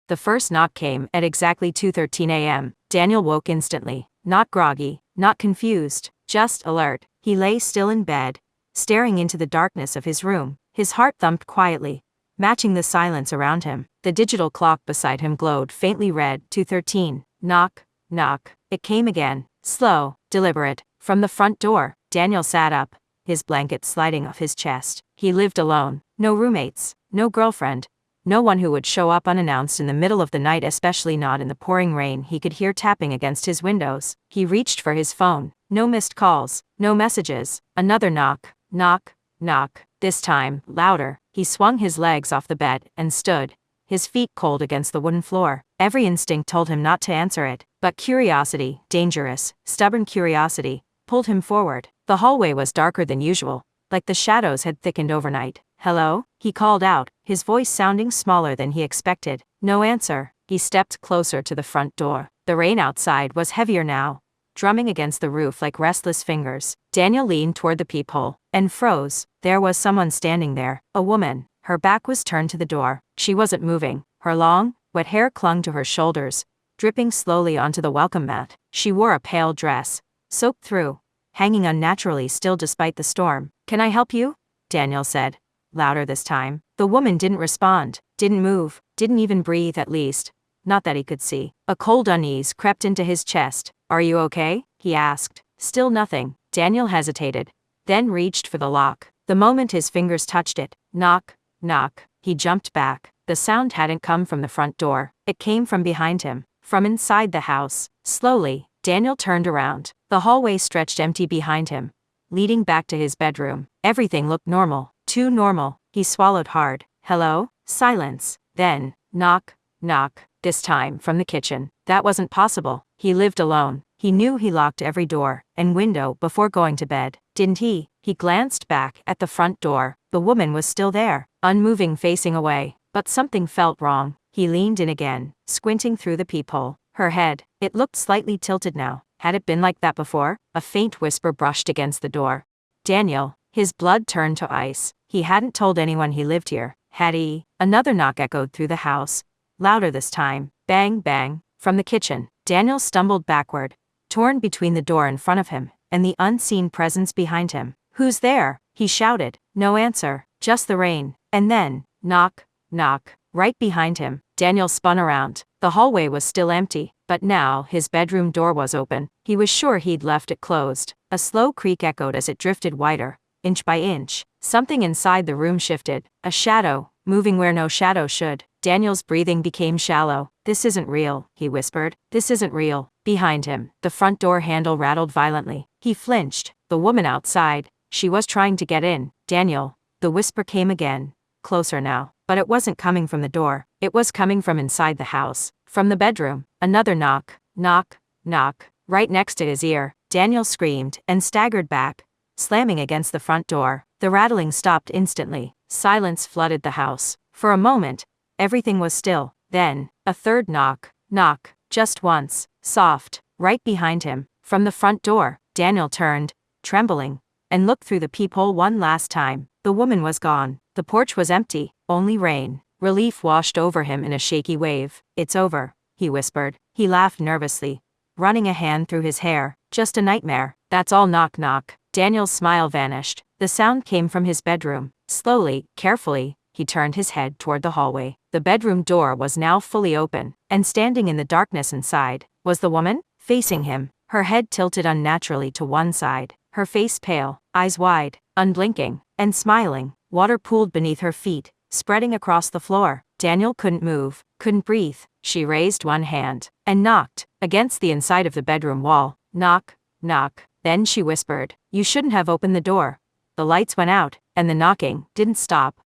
The first knock came at exactly 2:13 a.m. Daniel woke instantly, not groggy, not confused, just alert. He lay still in bed, staring into the darkness of his room. His heart thumped quietly, matching the silence around him. The digital clock beside him glowed faintly red. 2:13. Knock, knock. It came again, slow, deliberate, from the front door. Daniel sat up, his blanket sliding off his chest. He lived alone, no roommates, no girlfriend, no one who would show up unannounced in the middle of the night, especially not in the pouring rain. He could hear tapping against his windows. He reached for his phone. No missed calls, no messages. Another knock, knock, knock. This time, louder. He swung his legs off the bed and stood, his feet cold against the wooden floor. Every instinct told him not to answer it, but curiosity, dangerous, stubborn curiosity, pulled him forward. The hallway was darker than usual, like the shadows had thickened overnight. "Hello?" he called out, his voice sounding smaller than he expected. No answer. He stepped closer to the front door. The rain outside was heavier now, drumming against the roof like restless fingers. Daniel leaned toward the peephole and froze. There was someone standing there, a woman. Her back was turned to the door. She wasn't moving. Her long, wet hair clung to her shoulders, dripping slowly onto the welcome mat. She wore a pale dress, soaked through, hanging unnaturally still despite the storm. "Can I help you?" Daniel said, louder this time. The woman didn't respond, didn't move, didn't even breathe, at least, not that he could see. A cold unease crept into his chest. "Are you okay?" he asked. Still nothing. Daniel hesitated, then reached for the lock. The moment his fingers touched it, knock, knock, he jumped back. The sound hadn't come from the front door. It came from behind him, from inside the house. Slowly, Daniel turned around. The hallway stretched empty behind him, leading back to his bedroom. Everything looked normal, too normal. He swallowed hard. "Hello?" Silence. Then, knock, knock, this time from the kitchen. That wasn't possible. He lived alone. He knew he locked every door and window before going to bed, didn't he? He glanced back at the front door. The woman was still there, unmoving, facing away. But something felt wrong. He leaned in again, squinting through the peephole. Her head, it looked slightly tilted now. Had it been like that before? A faint whisper brushed against the door. Daniel, his blood turned to ice. He hadn't told anyone he lived here, had he? Another knock echoed through the house, louder this time. Bang, bang, from the kitchen. Daniel stumbled backward, torn between the door in front of him and the unseen presence behind him. "Who's there?" he shouted. No answer, just the rain. And then, knock, knock, right behind him. Daniel spun around. The hallway was still empty, but now his bedroom door was open. He was sure he'd left it closed. A slow creak echoed as it drifted wider, inch by inch. Something inside the room shifted, a shadow, moving where no shadow should. Daniel's breathing became shallow. "This isn't real," he whispered. "This isn't real." Behind him, the front door handle rattled violently. He flinched. The woman outside. She was trying to get in. "Daniel." The whisper came again, closer now. But it wasn't coming from the door. It was coming from inside the house, from the bedroom. Another knock, knock, knock, right next to his ear. Daniel screamed and staggered back, slamming against the front door. The rattling stopped instantly. Silence flooded the house. For a moment, everything was still. Then, a third knock, knock, just once, soft, right behind him. From the front door, Daniel turned, trembling, and looked through the peephole one last time. The woman was gone. The porch was empty, only rain. Relief washed over him in a shaky wave. "It's over," he whispered. He laughed nervously, running a hand through his hair. "Just a nightmare. That's all." Knock, knock. Daniel's smile vanished. The sound came from his bedroom. Slowly, carefully, he turned his head toward the hallway. The bedroom door was now fully open, and standing in the darkness inside was the woman, facing him, her head tilted unnaturally to one side, her face pale, eyes wide, unblinking, and smiling. Water pooled beneath her feet, spreading across the floor. Daniel couldn't move, couldn't breathe. She raised one hand and knocked against the inside of the bedroom wall. Knock, knock. Then she whispered, "You shouldn't have opened the door." The lights went out, and the knocking didn't stop.